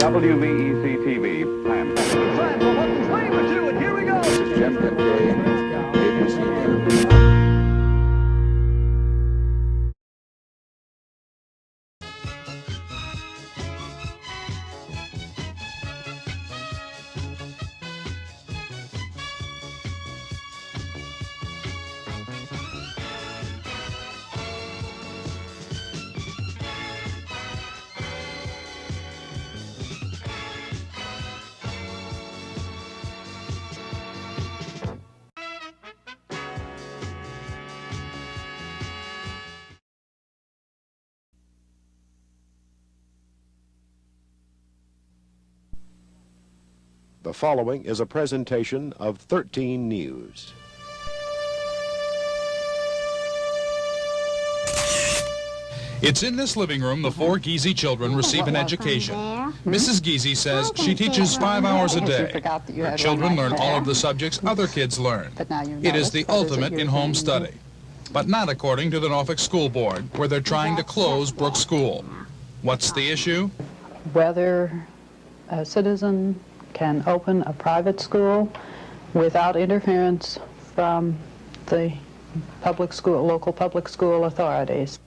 WVEC TV, Hampton. Here we go. This is Jim Kincaid, ABC News. The following is a presentation of 13 News. It's in this living room the four Giesy children receive an education. Mrs. Giesy says she teaches 5 hours a day. Her children learn all of the subjects other kids learn. It is the ultimate in home study. But not according to the Norfolk School Board, where they're trying to close Brooks School. What's the issue? Whether a citizen can open a private school without interference from the public school, local public school authorities.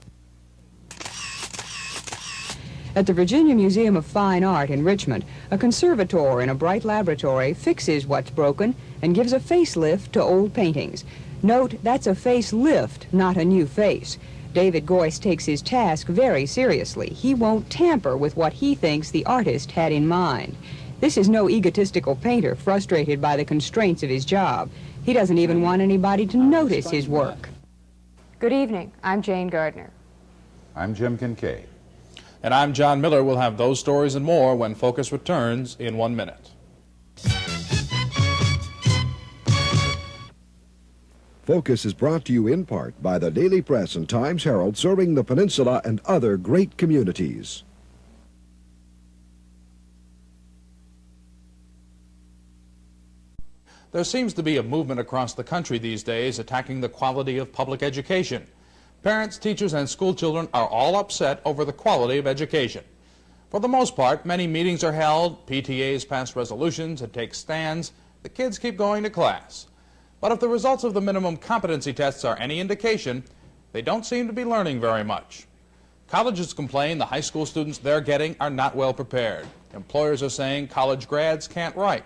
At the Virginia Museum of Fine Art in Richmond, a conservator in a bright laboratory fixes what's broken and gives a facelift to old paintings. Note, that's a facelift, not a new face. David Goist takes his task very seriously. He won't tamper with what he thinks the artist had in mind. This is no egotistical painter frustrated by the constraints of his job. He doesn't even want anybody to notice his work. Good evening. I'm Jane Gardner. I'm Jim Kincaid. And I'm John Miller. We'll have those stories and more when Focus returns in 1 minute. Focus is brought to you in part by the Daily Press and Times-Herald, serving the peninsula and other great communities. There seems to be a movement across the country these days attacking the quality of public education. Parents, teachers, and school children are all upset over the quality of education. For the most part, many meetings are held, PTAs pass resolutions and take stands. The kids keep going to class. But if the results of the minimum competency tests are any indication, they don't seem to be learning very much. Colleges complain the high school students they're getting are not well prepared. Employers are saying college grads can't write.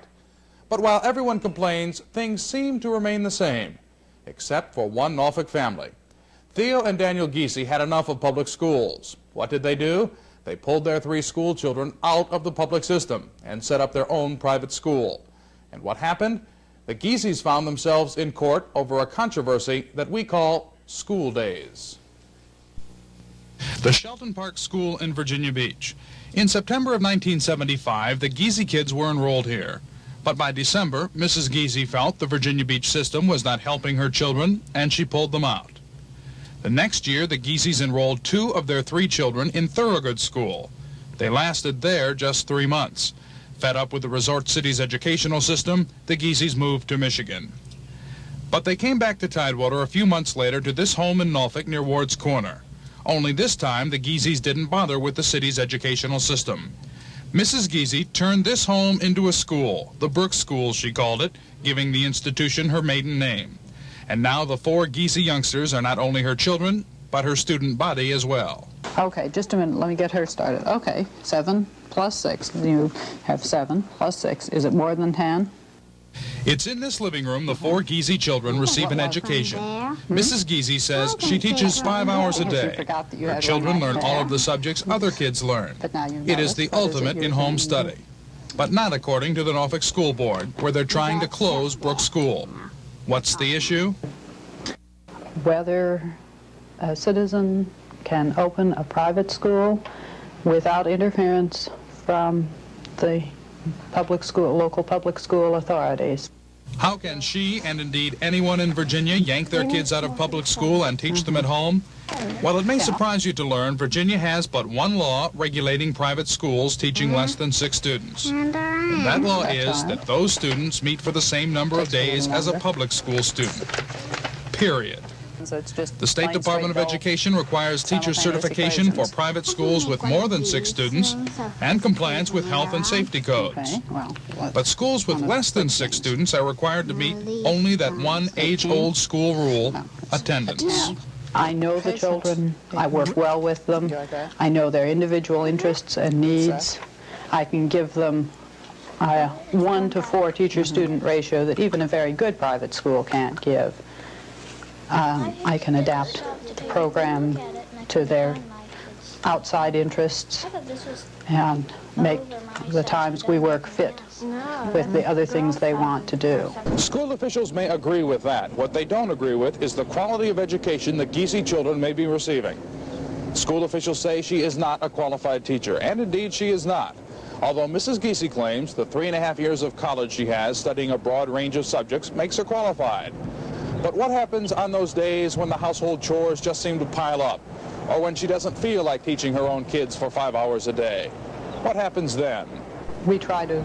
But while everyone complains, things seem to remain the same, except for one Norfolk family. Theo and Daniel Giesy had enough of public schools. What did they do? They pulled their 3 school children out of the public system and set up their own private school. And what happened? The Giesys found themselves in court over a controversy that we call school days. The Shelton Park School in Virginia Beach. In September of 1975, the Giesy kids were enrolled here. But by December, Mrs. Giesy felt the Virginia Beach system was not helping her children, and she pulled them out. The next year, the Giesys enrolled 2 of their 3 children in Thorogood School. They lasted there just 3 months. Fed up with the resort city's educational system, the Giesys moved to Michigan. But they came back to Tidewater a few months later to this home in Norfolk near Ward's Corner. Only this time, the Giesys didn't bother with the city's educational system. Mrs. Giesy turned this home into a school, the Brooks School she called it, giving the institution her maiden name. And now the 4 Giesy youngsters are not only her children, but her student body as well. Okay, just a minute, let me get her started. Okay, 7 plus 6, you have 7 plus 6. Is it more than 10? It's in this living room the 4 Giesy children receive an education. Mrs. Giesy says she teaches 5 hours a day. Her children learn all of the subjects other kids learn. It is the ultimate in home study. But not according to the Norfolk School Board, where they're trying to close Brooks School. What's the issue? Whether a citizen can open a private school without interference from the public school, local public school authorities. How can she, and indeed anyone in Virginia, yank their kids out of public school and teach them at home? While it may surprise you to learn, Virginia has but one law regulating private schools teaching less than 6 students. And that law is that those students meet for the same number of days as a public school student. Period. It's just The State plain Department of straight gold. Education requires teacher certification for private schools with more than 6 students and compliance with health and safety codes. Okay, well, But schools with less than 6 students are required to meet only that one age-old school rule, attendance. I know the children. I work well with them. I know their individual interests and needs. I can give them a 1 to 4 teacher-student ratio that even a very good private school can't give. I can adapt the program to their outside interests and make the times we work fit with the other things they want to do. School officials may agree with that. What they don't agree with is the quality of education the Giesy children may be receiving. School officials say she is not a qualified teacher, and indeed she is not. Although Mrs. Giesy claims the 3.5 years of college she has studying a broad range of subjects makes her qualified. But what happens on those days when the household chores just seem to pile up, or when she doesn't feel like teaching her own kids for 5 hours a day? What happens then? We try to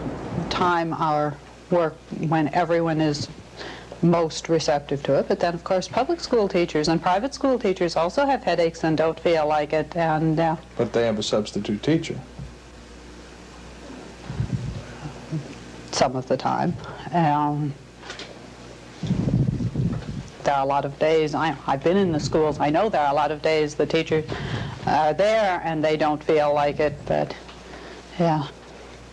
time our work when everyone is most receptive to it, but then of course public school teachers and private school teachers also have headaches and don't feel like it, and but they have a substitute teacher. Some of the time. There are a lot of days, I've been in the schools, I know there are a lot of days the teachers are there and they don't feel like it, but yeah,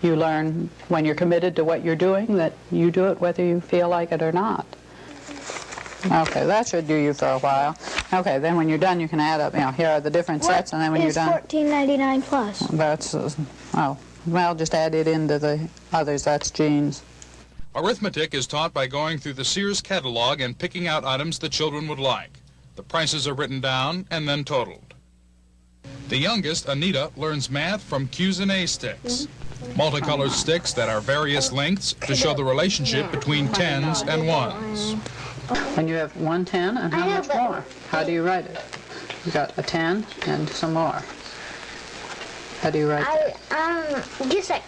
you learn when you're committed to what you're doing that you do it whether you feel like it or not. Okay, that should do you for a while. Okay, then when you're done you can add up, here are the different sets, and then when you're done... $14.99 plus? That's, well, just add it into the others, that's Jean's. Arithmetic is taught by going through the Sears catalog and picking out items the children would like. The prices are written down and then totaled. The youngest, Anita, learns math from Q's and A sticks, multicolored sticks that are various lengths to show the relationship between tens and ones. When you have 1 10, and how much more? How do you write it? You got a 10 and some more. How do you write that? Just like,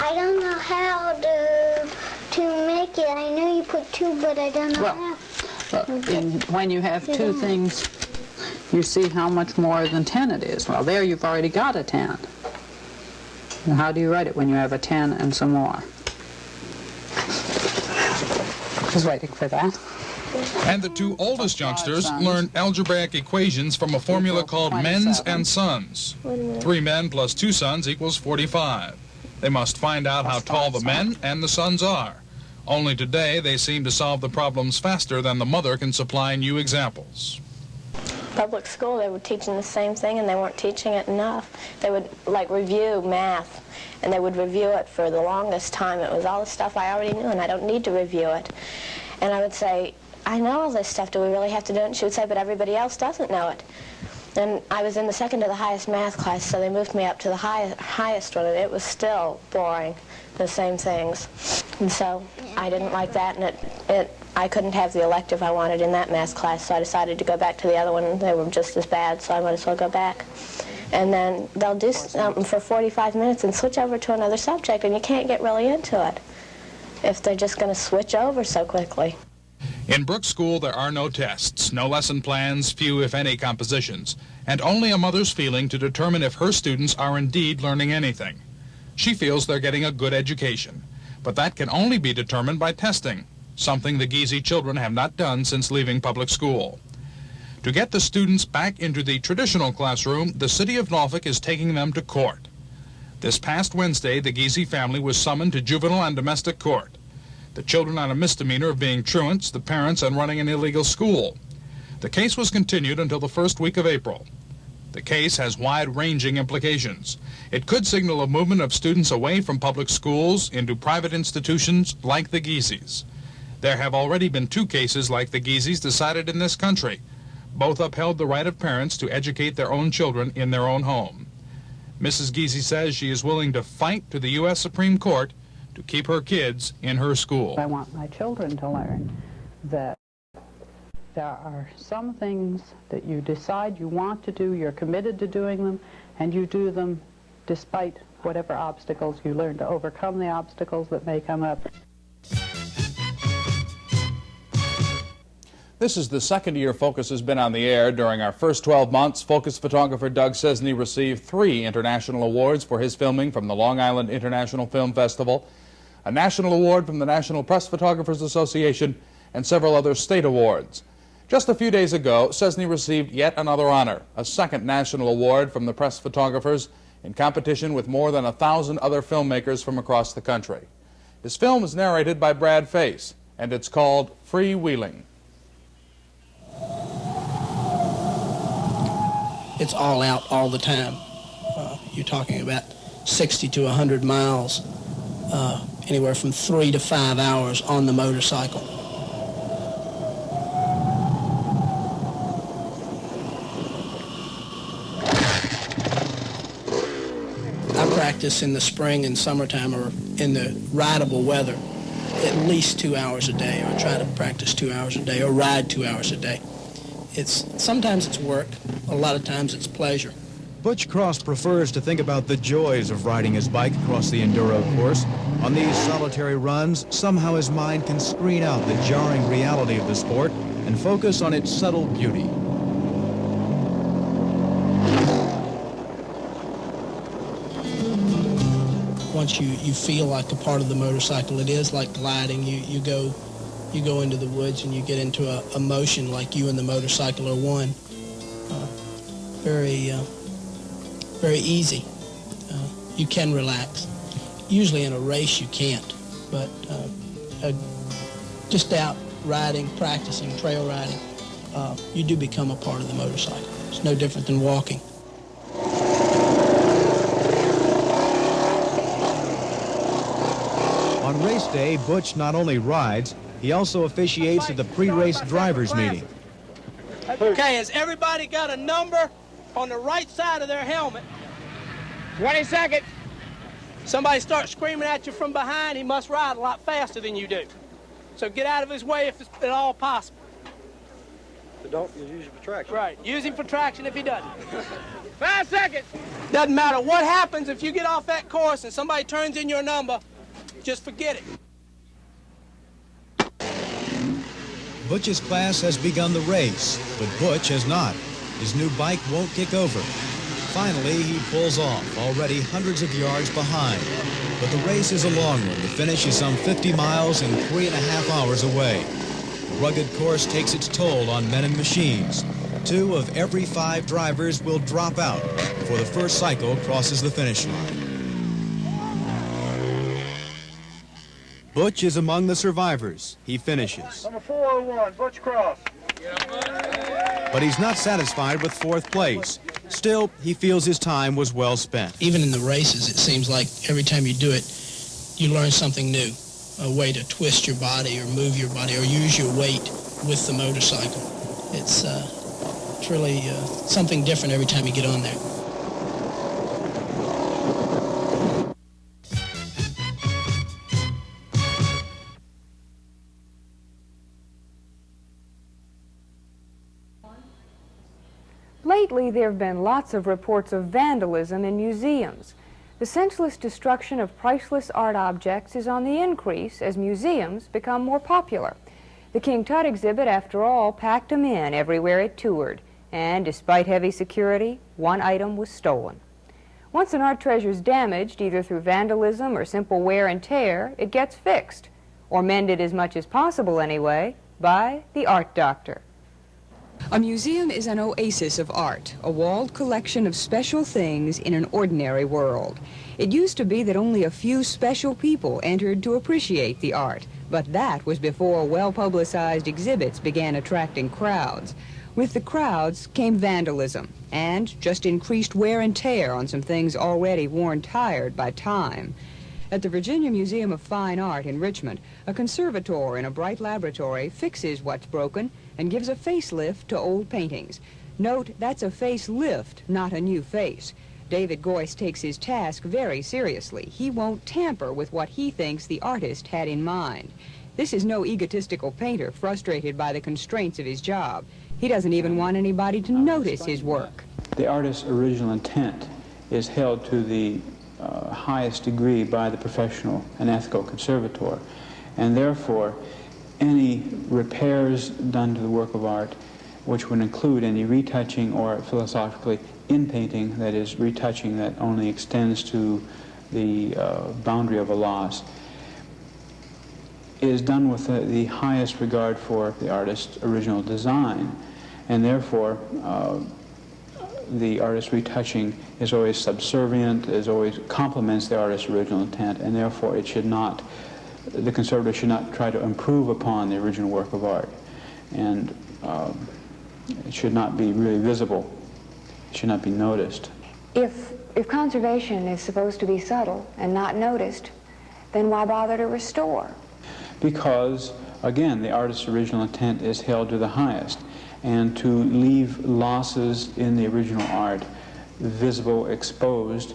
I don't know how to make it. I know you put 2, but I don't know how. When you have 2 things, you see how much more than 10 it is. Well, there you've already got a 10. Now, how do you write it when you have a 10 and some more? I was waiting for that. And the 2 oldest youngsters learn algebraic equations from a formula called men's and sons. 3 men plus 2 sons equals 45. They must find out how tall the men and the sons are. Only today they seem to solve the problems faster than the mother can supply new examples. Public school, they were teaching the same thing and they weren't teaching it enough. They would review math, and they would review it for the longest time. It was all the stuff I already knew and I don't need to review it. And I would say, I know all this stuff, do we really have to do it? And she would say, but everybody else doesn't know it. And I was in the second to the highest math class, so they moved me up to the highest one, and it was still boring, the same things. And so I didn't like that, and I couldn't have the elective I wanted in that math class, so I decided to go back to the other one. They were just as bad, so I might as well go back. And then they'll do something for 45 minutes and switch over to another subject, and you can't get really into it if they're just going to switch over so quickly. In Brooks School, there are no tests, no lesson plans, few if any compositions, and only a mother's feeling to determine if her students are indeed learning anything. She feels they're getting a good education, but that can only be determined by testing, something the Giesy children have not done since leaving public school. To get the students back into the traditional classroom, the city of Norfolk is taking them to court. This past Wednesday, the Giesy family was summoned to juvenile and domestic court. The children on a misdemeanor of being truants, the parents on running an illegal school. The case was continued until the first week of April. The case has wide-ranging implications. It could signal a movement of students away from public schools into private institutions like the Giesys. There have already been 2 cases like the Giesys decided in this country. Both upheld the right of parents to educate their own children in their own home. Mrs. Giesy says she is willing to fight to the U.S. Supreme Court to keep her kids in her school. I want my children to learn that there are some things that you decide you want to do, you're committed to doing them, and you do them despite whatever obstacles. You learn to overcome the obstacles that may come up. This is the second year Focus has been on the air. During our first 12 months, Focus photographer Doug Sesny received 3 international awards for his filming from the Long Island International Film Festival, a national award from the National Press Photographers Association, and several other state awards. Just a few days ago, Sesny received yet another honor, a second national award from the press photographers in competition with more than 1,000 other filmmakers from across the country. His film is narrated by Brad Face, and it's called Wheelin. It's all out all the time. You're talking about 60 to 100 miles, anywhere from 3 to 5 hours on the motorcycle. I practice in the spring and summertime, or in the rideable weather, at least 2 hours a day, or try to practice 2 hours a day, or ride 2 hours a day. Sometimes it's work, a lot of times it's pleasure. Butch Cross prefers to think about the joys of riding his bike across the enduro course. On these solitary runs, somehow his mind can screen out the jarring reality of the sport and focus on its subtle beauty. Once you feel like a part of the motorcycle, it is like gliding. You go into the woods and you get into a motion like you and the motorcycle are one. Very easy. You can relax. Usually in a race you can't, but just out riding, practicing, trail riding, you do become a part of the motorcycle. It's no different than walking. On race day, Butch not only rides, he also officiates at the pre-race drivers' meeting. Okay, has everybody got a number on the right side of their helmet? 20 seconds. Somebody starts screaming at you from behind, he must ride a lot faster than you do. So get out of his way if it's at all possible. So don't use him for traction. Right, use him for traction if he doesn't. 5 seconds. Doesn't matter what happens if you get off that course and somebody turns in your number, just forget it. Butch's class has begun the race, but Butch has not. His new bike won't kick over. Finally, he pulls off, already hundreds of yards behind. But the race is a long one. The finish is some 50 miles and 3.5 hours away. The rugged course takes its toll on men and machines. 2 of every 5 drivers will drop out before the first cycle crosses the finish line. Butch is among the survivors. He finishes. Number 401, Butch Cross. But he's not satisfied with 4th place. Still, he feels his time was well spent. Even in the races, it seems like every time you do it, you learn something new. A way to twist your body or move your body or use your weight with the motorcycle. It's really something different every time you get on there. Lately, there have been lots of reports of vandalism in museums. The senseless destruction of priceless art objects is on the increase as museums become more popular. The King Tut exhibit, after all, packed them in everywhere it toured, and despite heavy security, one item was stolen. Once an art treasure is damaged, either through vandalism or simple wear and tear, it gets fixed, or mended as much as possible anyway, by the art doctor. A museum is an oasis of art, a walled collection of special things in an ordinary world. It used to be that only a few special people entered to appreciate the art, but that was before well-publicized exhibits began attracting crowds. With the crowds came vandalism, and just increased wear and tear on some things already worn tired by time. At the Virginia Museum of Fine Art in Richmond, a conservator in a bright laboratory fixes what's broken and gives a facelift to old paintings. Note, that's a facelift, not a new face. David Goist takes his task very seriously. He won't tamper with what he thinks the artist had in mind. This is no egotistical painter frustrated by the constraints of his job. He doesn't even want anybody to notice his work. The artist's original intent is held to the highest degree by the professional and ethical conservator, and therefore any repairs done to the work of art, which would include any retouching or philosophically in-painting, that is, retouching that only extends to the boundary of a loss, is done with the highest regard for the artist's original design, and therefore the artist's retouching is always subservient, is always complements the artist's original intent, and therefore it should not, the conservator should not try to improve upon the original work of art, and it should not be really visible, it should not be noticed. If conservation is supposed to be subtle and not noticed, then why bother to restore? Because, again, the artist's original intent is held to the highest, and to leave losses in the original art visible, exposed,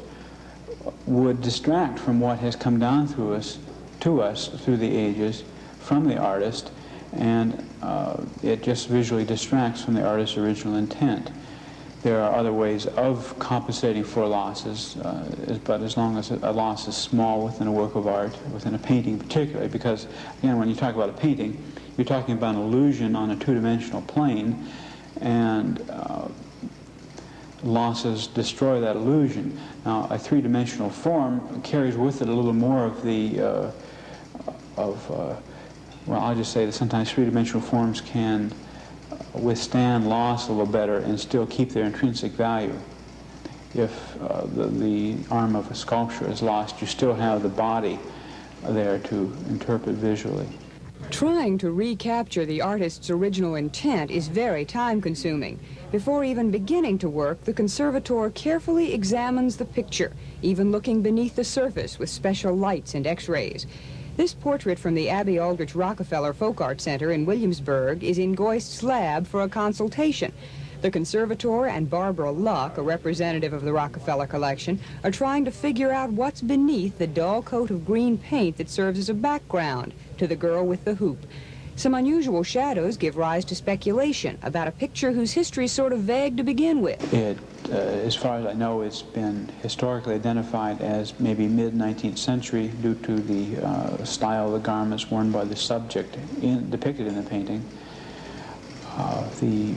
would distract from what has come down through us, to us through the ages from the artist, and it just visually distracts from the artist's original intent. There are other ways of compensating for losses, but as long as a loss is small within a work of art, within a painting particularly, because, again, when you talk about a painting, you're talking about an illusion on a two-dimensional plane, and losses destroy that illusion. Now, a three-dimensional form carries with it a little more of the, well, I'll just say that sometimes three-dimensional forms can withstand loss a little better and still keep their intrinsic value. If the arm of a sculpture is lost, you still have the body there to interpret visually. Trying to recapture the artist's original intent is very time-consuming. Before even beginning to work, the conservator carefully examines the picture, even looking beneath the surface with special lights and X-rays. This portrait from the Abby Aldrich Rockefeller Folk Art Center in Williamsburg is in Goist's lab for a consultation. The conservator and Barbara Luck, a representative of the Rockefeller collection, are trying to figure out what's beneath the dull coat of green paint that serves as a background to the girl with the hoop. Some unusual shadows give rise to speculation about a picture whose history is sort of vague to begin with. As far as I know, it's been historically identified as maybe mid-19th century due to the style of the garments worn by the subject depicted in the painting. The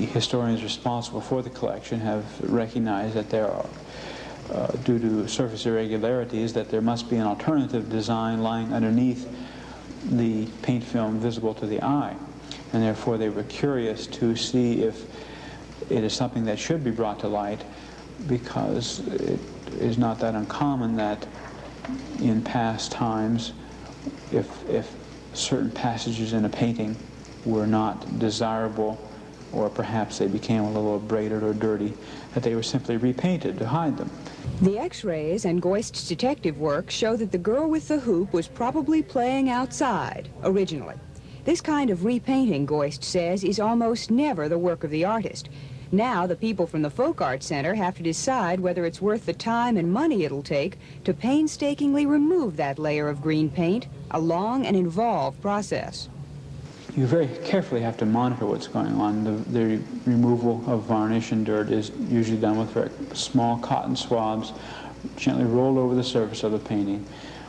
historians responsible for the collection have recognized that there are, due to surface irregularities, that there must be an alternative design lying underneath the paint film visible to the eye, and therefore they were curious to see if it is something that should be brought to light, because it is not that uncommon that in past times, if certain passages in a painting were not desirable, or perhaps they became a little abraded or dirty, that they were simply repainted to hide them. The X-rays and Goist's detective work show that the girl with the hoop was probably playing outside originally. This kind of repainting, Goist says, is almost never the work of the artist. Now the people from the Folk Art Center have to decide whether it's worth the time and money it'll take to painstakingly remove that layer of green paint, a long and involved process. You very carefully have to monitor what's going on. The removal of varnish and dirt is usually done with very small cotton swabs, gently rolled over the surface of the painting.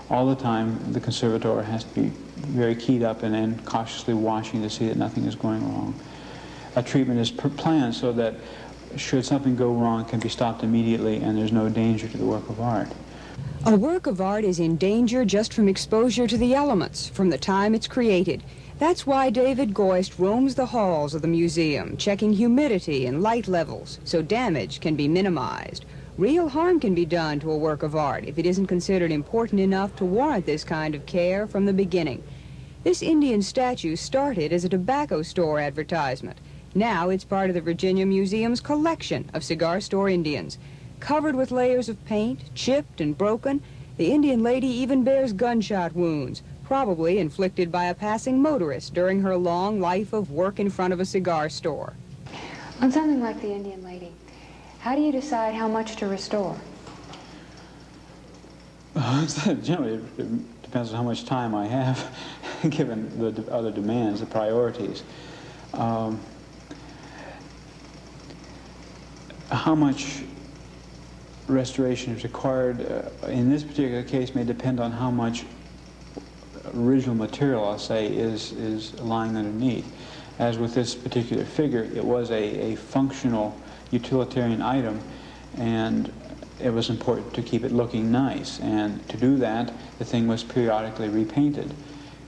All the time, the conservator has to be very keyed up and then cautiously washing to see that nothing is going wrong. A treatment is planned so that should something go wrong, it can be stopped immediately and there's no danger to the work of art. A work of art is in danger just from exposure to the elements, from the time it's created. That's why David Goist roams the halls of the museum, checking humidity and light levels so damage can be minimized. Real harm can be done to a work of art if it isn't considered important enough to warrant this kind of care from the beginning. This Indian statue started as a tobacco store advertisement. Now it's part of the Virginia Museum's collection of cigar store Indians. Covered with layers of paint, chipped and broken, the Indian lady even bears gunshot wounds, probably inflicted by a passing motorist during her long life of work in front of a cigar store. On something like the Indian lady, how do you decide how much to restore? Generally, it depends on how much time I have, given the other demands, the priorities. How much restoration is required in this particular case may depend on how much original material, I'll say, is lying underneath. As with this particular figure, it was a functional utilitarian item, and it was important to keep it looking nice. And to do that, the thing was periodically repainted.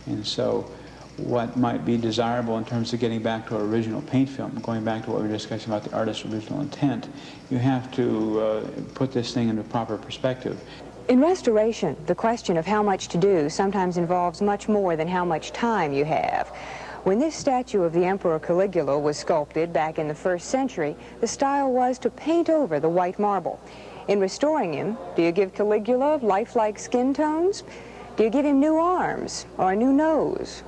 And so what might be desirable in terms of getting back to our original paint film, going back to what we were discussing about the artist's original intent, you have to put this thing into proper perspective. In restoration, the question of how much to do sometimes involves much more than how much time you have. When this statue of the Emperor Caligula was sculpted back in the 1st century, the style was to paint over the white marble. In restoring him, do you give Caligula lifelike skin tones? Do you give him new arms or a new nose?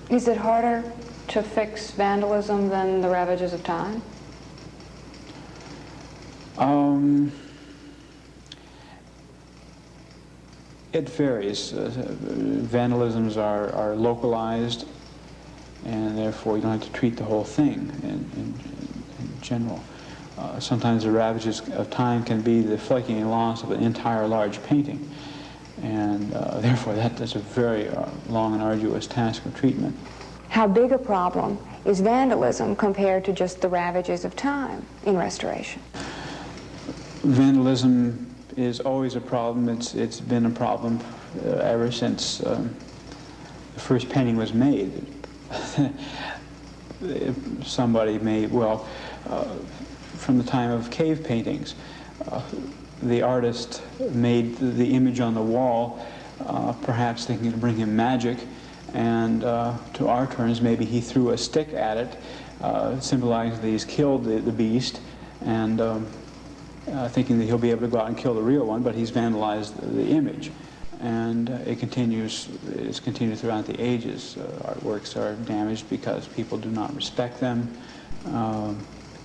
Is it harder to fix vandalism than the ravages of time? It varies. Vandalisms are localized, and therefore you don't have to treat the whole thing in general. Sometimes the ravages of time can be the flaking and loss of an entire large painting, and therefore that's a very long and arduous task of treatment. How big a problem is vandalism compared to just the ravages of time in restoration? Vandalism is always a problem. It's been a problem ever since the first painting was made. Somebody may, well, from the time of cave paintings, the artist made the image on the wall, perhaps thinking to bring him magic, and to our terms, maybe he threw a stick at it, symbolizing that he's killed the beast, and thinking that he'll be able to go out and kill the real one, but he's vandalized the image. And it's continued throughout the ages. Artworks are damaged because people do not respect them,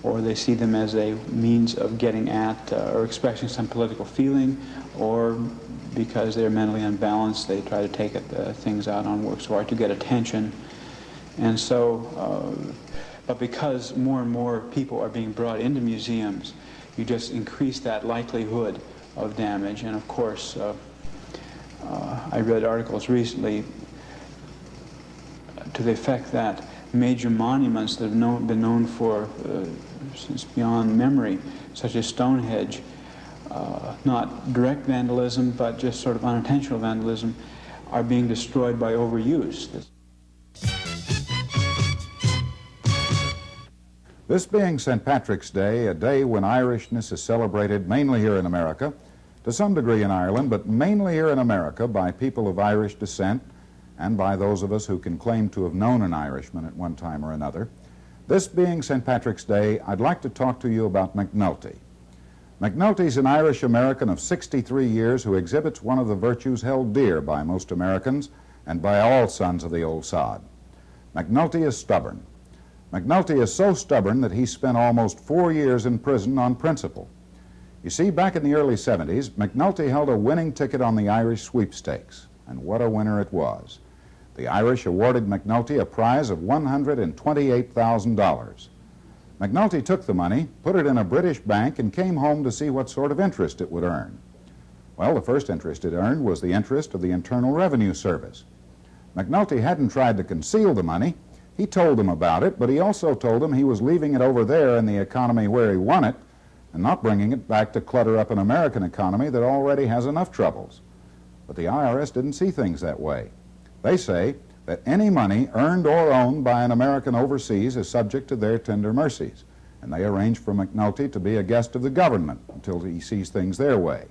or they see them as a means of getting at or expressing some political feeling, or because they're mentally unbalanced, they try to take things out on works of art to get attention. And so, but because more and more people are being brought into museums, you just increase that likelihood of damage. And of course, I read articles recently to the effect that major monuments that have been known for since beyond memory, such as Stonehenge, not direct vandalism, but just sort of unintentional vandalism, are being destroyed by overuse. This being St. Patrick's Day, a day when Irishness is celebrated mainly here in America, to some degree in Ireland, but mainly here in America by people of Irish descent and by those of us who can claim to have known an Irishman at one time or another. This being St. Patrick's Day, I'd like to talk to you about McNulty. McNulty's an Irish-American of 63 years who exhibits one of the virtues held dear by most Americans and by all sons of the old sod. McNulty is stubborn. McNulty is so stubborn that he spent almost 4 years in prison on principle. You see, back in the early 70s, McNulty held a winning ticket on the Irish sweepstakes, and what a winner it was. The Irish awarded McNulty a prize of $128,000. McNulty took the money, put it in a British bank, and came home to see what sort of interest it would earn. Well, the first interest it earned was the interest of the Internal Revenue Service. McNulty hadn't tried to conceal the money. He told them about it, but he also told them he was leaving it over there in the economy where he won it and not bringing it back to clutter up an American economy that already has enough troubles. But the IRS didn't see things that way. They say that any money earned or owned by an American overseas is subject to their tender mercies, and they arrange for McNulty to be a guest of the government until he sees things their way.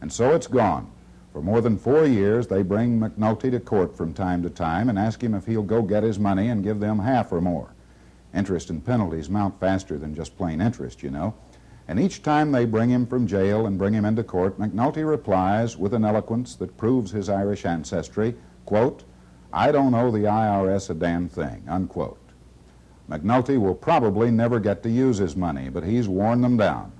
And so it's gone. For more than 4 years, they bring McNulty to court from time to time and ask him if he'll go get his money and give them half or more. Interest and penalties mount faster than just plain interest, you know. And each time they bring him from jail and bring him into court, McNulty replies with an eloquence that proves his Irish ancestry, quote, "I don't owe the IRS a damn thing," unquote. McNulty will probably never get to use his money, but he's worn them down.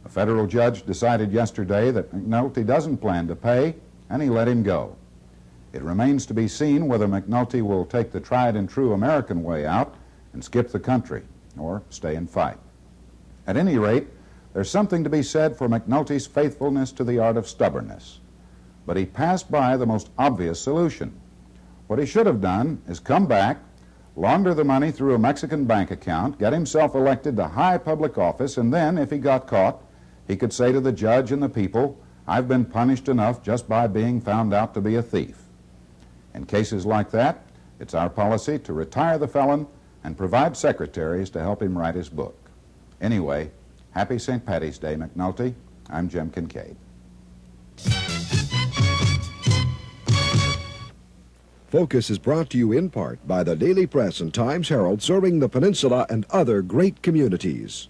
A federal judge decided yesterday that McNulty doesn't plan to pay, and he let him go. It remains to be seen whether McNulty will take the tried and true American way out and skip the country, or stay and fight. At any rate, there's something to be said for McNulty's faithfulness to the art of stubbornness. But he passed by the most obvious solution. What he should have done is come back, launder the money through a Mexican bank account, get himself elected to high public office, and then, if he got caught, he could say to the judge and the people, "I've been punished enough just by being found out to be a thief." In cases like that, it's our policy to retire the felon and provide secretaries to help him write his book. Anyway, happy St. Paddy's Day, McNulty. I'm Jim Kincaid. Focus is brought to you in part by the Daily Press and Times-Herald, serving the peninsula and other great communities.